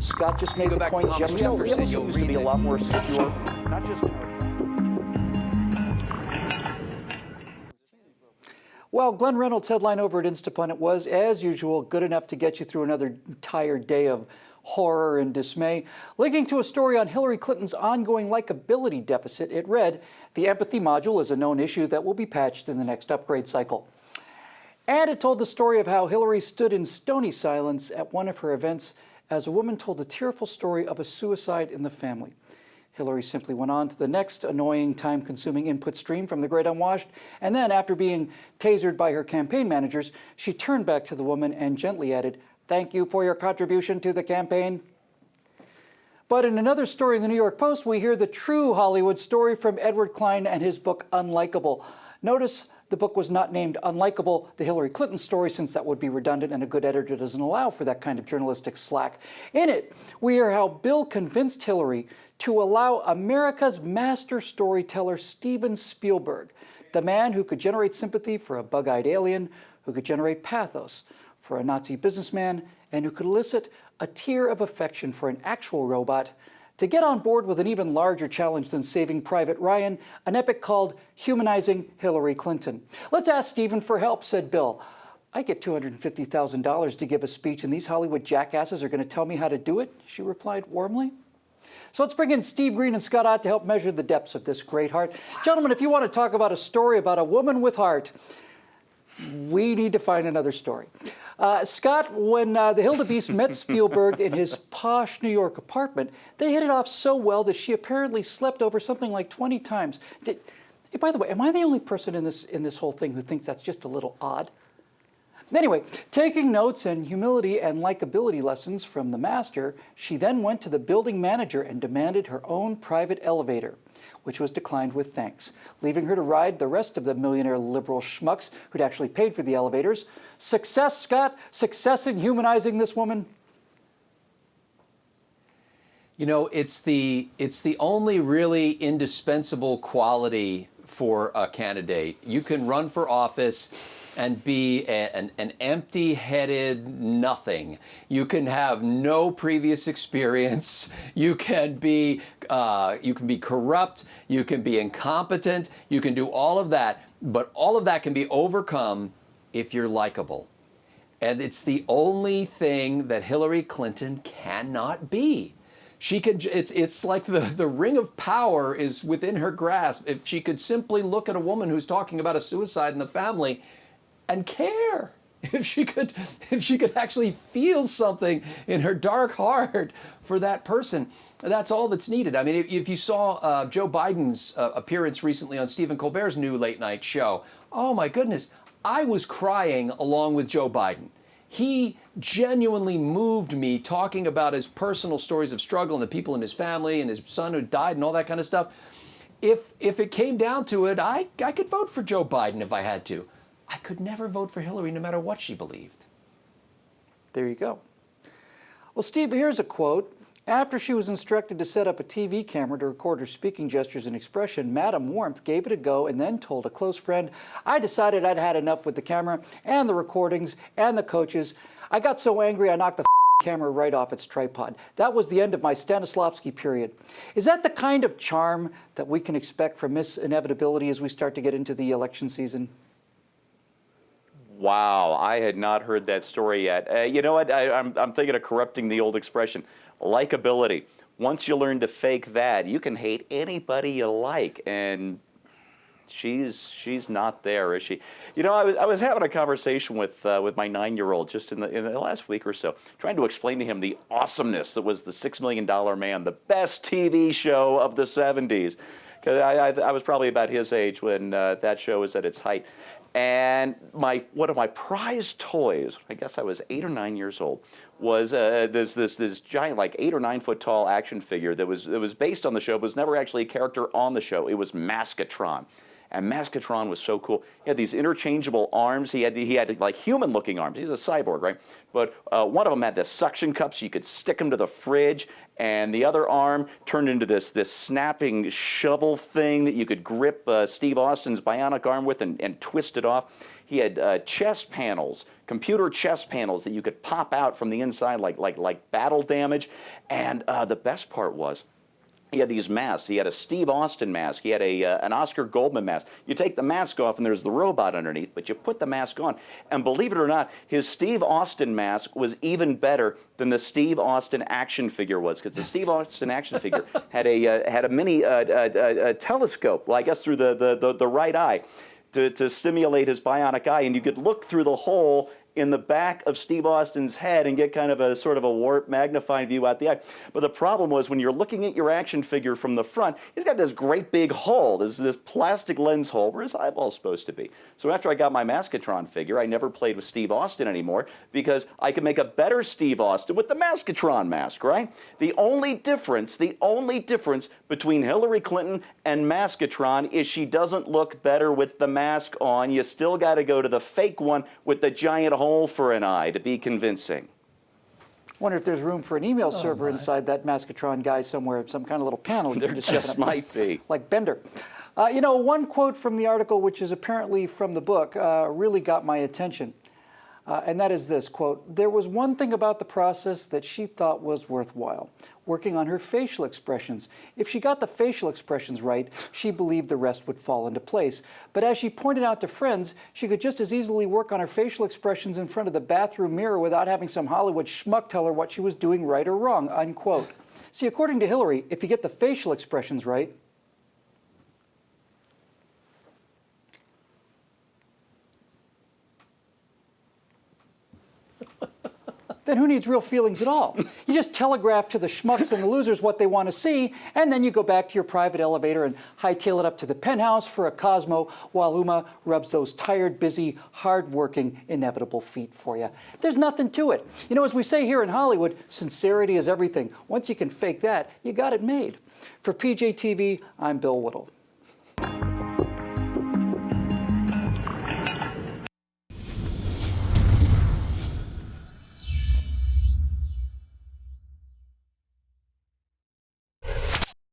Scott just made the point. Jefferson used to be a lot more secure, not just. Well, Glenn Reynolds' headline over at Instapundit was, as usual, good enough to get you through another entire day of horror and dismay. Linking to a story on Hillary Clinton's ongoing likability deficit, it read, "The empathy module is a known issue that will be patched in the next upgrade cycle." And it told the story of how Hillary stood in stony silence at one of her events as a woman told the tearful story of a suicide in the family. Hillary simply went on to the next annoying, time-consuming input stream from the great unwashed, and then, after being tasered by her campaign managers, she turned back to the woman and gently added, "Thank you for your contribution to the campaign." But in another story in the New York Post, we hear the true Hollywood story from Edward Klein and his book, Unlikable. Notice the book was not named Unlikable, the Hillary Clinton story, since that would be redundant and a good editor doesn't allow for that kind of journalistic slack. In it, we hear how Bill convinced Hillary to allow America's master storyteller, Steven Spielberg, the man who could generate sympathy for a bug-eyed alien, who could generate pathos for a Nazi businessman, and who could elicit a tear of affection for an actual robot, to get on board with an even larger challenge than Saving Private Ryan, an epic called Humanizing Hillary Clinton. "Let's ask Stephen for help," said Bill. "I get $250,000 to give a speech, and these Hollywood jackasses are going to tell me how to do it," she replied warmly. So let's bring in Steve Green and Scott Ott to help measure the depths of this great heart. Gentlemen, if you want to talk about a story about a woman with heart, we need to find another story. Scott, when the Hildebeest met Spielberg in his posh New York apartment, they hit it off so well that she apparently slept over something like 20 times. Hey, by the way, am I the only person in this whole thing who thinks that's just a little odd? Anyway, taking notes and humility and likability lessons from the master, she then went to the building manager and demanded her own private elevator, which was declined with thanks, leaving her to ride the rest of the millionaire liberal schmucks who'd actually paid for the elevators. Success, Scott? Success in humanizing this woman? You know, it's the only really indispensable quality for a candidate. You can run for office and be an empty-headed nothing. You can have no previous experience. You can be corrupt. You can be incompetent. You can do all of that, but all of that can be overcome if you're likable. And it's the only thing that Hillary Clinton cannot be. She could. It's like the ring of power is within her grasp. If she could simply look at a woman who's talking about a suicide in the family and care, if she could actually feel something in her dark heart for that person, that's all that's needed. I mean, if you saw Joe Biden's appearance recently on Stephen Colbert's new late night show, oh my goodness, I was crying along with Joe Biden. He genuinely moved me talking about his personal stories of struggle and the people in his family and his son who died and all that kind of stuff. If it came down to it, I could vote for Joe Biden if I had to. I could never vote for Hillary no matter what she believed. There you go. Well, Steve, here's a quote. After she was instructed to set up a TV camera to record her speaking gestures and expression, Madam Warmth gave it a go and then told a close friend, "I decided I'd had enough with the camera and the recordings and the coaches. I got so angry I knocked the camera right off its tripod. That was the end of my Stanislavski period." Is that the kind of charm that we can expect from Miss Inevitability as we start to get into the election season? Wow, I had not heard that story yet. You know what? I'm thinking of corrupting the old expression, likability. Once you learn to fake that, you can hate anybody you like, and she's not there, is she? You know, I was having a conversation with my 9-year-old just in the last week or so, trying to explain to him the awesomeness that was the $6 Million Man, the best TV show of the 70s. Because I was probably about his age when that show was at its height. And one of my prized toys, I guess I was 8 or 9 years old, was this giant, like 8 or 9 foot tall action figure that was based on the show, but was never actually a character on the show. It was Maskatron. And Maskatron was so cool. He had these interchangeable arms. He had like human-looking arms. He was a cyborg, right? But one of them had this suction cup, so you could stick him to the fridge, and the other arm turned into this snapping shovel thing that you could grip Steve Austin's bionic arm with and twist it off. He had chest panels computer chess panels that you could pop out from the inside like battle damage. And the best part was, he had these masks. He had a Steve Austin mask. He had an Oscar Goldman mask. You take the mask off, and there's the robot underneath, but you put the mask on. And believe it or not, his Steve Austin mask was even better than the Steve Austin action figure was, because the Steve Austin action figure had a mini telescope, well, I guess through the right eye, to stimulate his bionic eye, and you could look through the hole in the back of Steve Austin's head and get kind of a sort of a warped magnifying view out the eye. But the problem was, when you're looking at your action figure from the front, he's got this great big hole, this plastic lens hole where his eyeball's supposed to be. So after I got my Maskatron figure, I never played with Steve Austin anymore, because I could make a better Steve Austin with the Maskatron mask, right? The only difference between Hillary Clinton and Maskatron is she doesn't look better with the mask on. You still got to go to the fake one with the giant hole for an eye to be convincing. Wonder if there's room for an email server inside that Maskatron guy somewhere, some kind of little panel. There just might be. Like Bender. You know, one quote from the article, which is apparently from the book, really got my attention. And that is this, quote, "There was one thing about the process that she thought was worthwhile, working on her facial expressions. If she got the facial expressions right, she believed the rest would fall into place. But as she pointed out to friends, she could just as easily work on her facial expressions in front of the bathroom mirror without having some Hollywood schmuck tell her what she was doing right or wrong," unquote. See, according to Hillary, if you get the facial expressions right, then who needs real feelings at all? You just telegraph to the schmucks and the losers what they want to see, and then you go back to your private elevator and hightail it up to the penthouse for a Cosmo while Uma rubs those tired, busy, hard-working, inevitable feet for you. There's nothing to it. You know, as we say here in Hollywood, sincerity is everything. Once you can fake that, you got it made. For PJTV, I'm Bill Whittle.